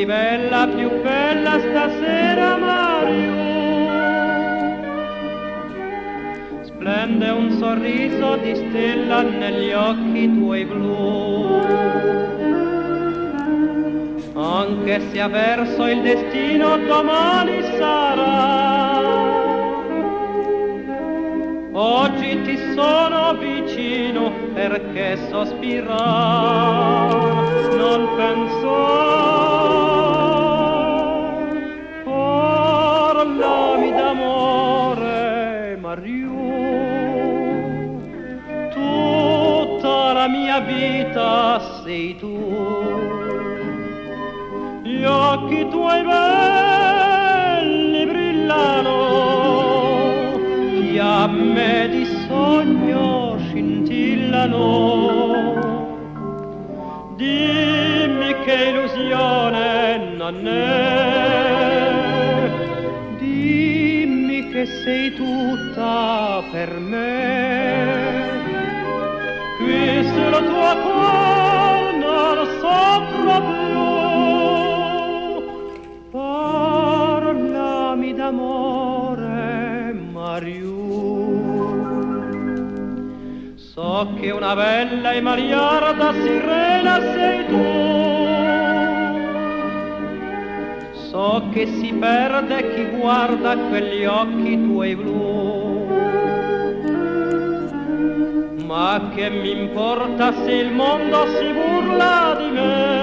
più bella stasera, Mario. Splende un sorriso di stella negli occhi tuoi blu. Anche se avverso il destino domani sarà, oggi ti sono vicino perché sospirar non pensar. Parlami d'amore, Mario, tutta la mia vita sei tu. Gli occhi tuoi belli brillano, fiamme di sogno scintillano. Dimmi che illusione non è, dimmi che sei tutta per me. Qui sulla tua cuore non soffro più. Parlami d'amore, Mario. So che una bella e magliarda sirena sei tu. So che si perde chi guarda quegli occhi tuoi blu. Ma che mi importa se il mondo si burla di me?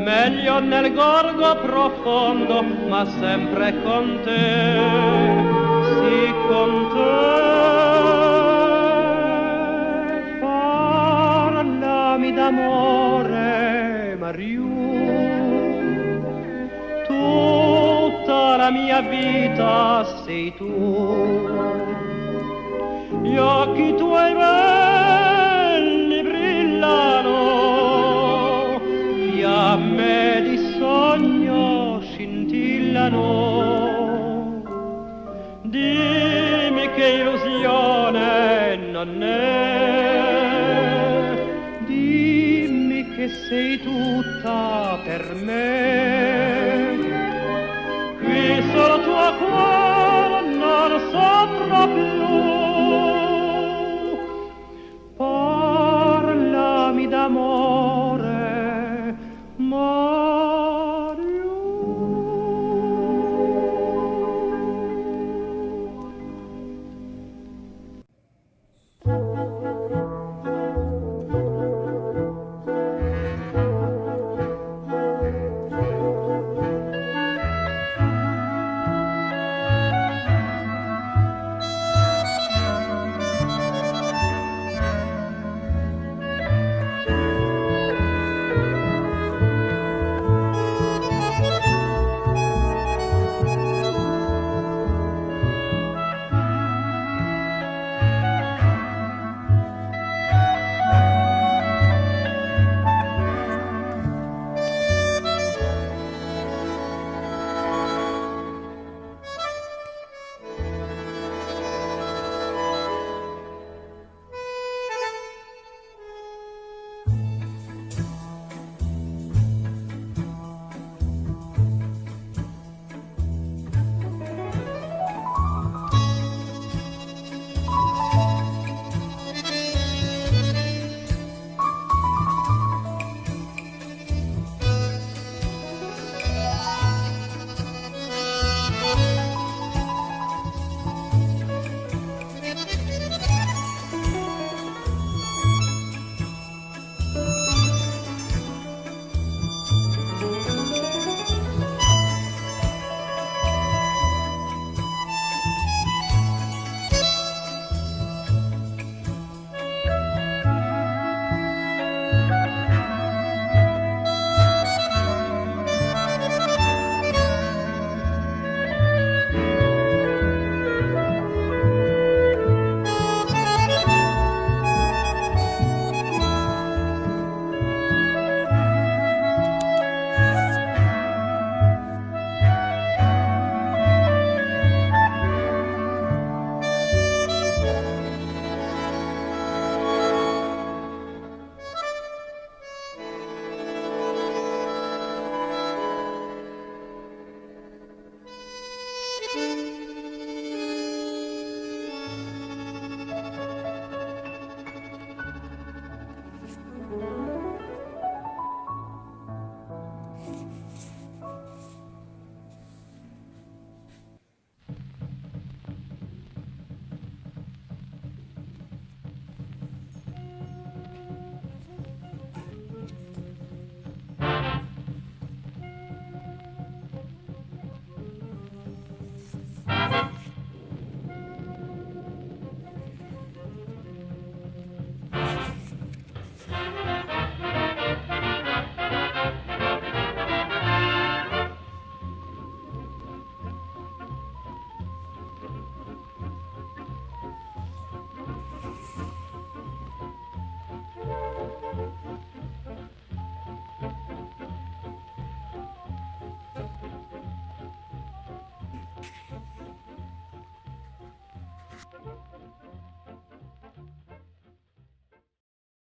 Meglio nel gorgo profondo, ma sempre con te, sì con te. Parlami d'amore, Mario, tutta la mia vita sei tu. Gli occhi tuoi belli brillano, fiamme di sogno scintillano. Dimmi che illusione non è, dimmi che sei tutta per me. Qui solo tuo cuore non so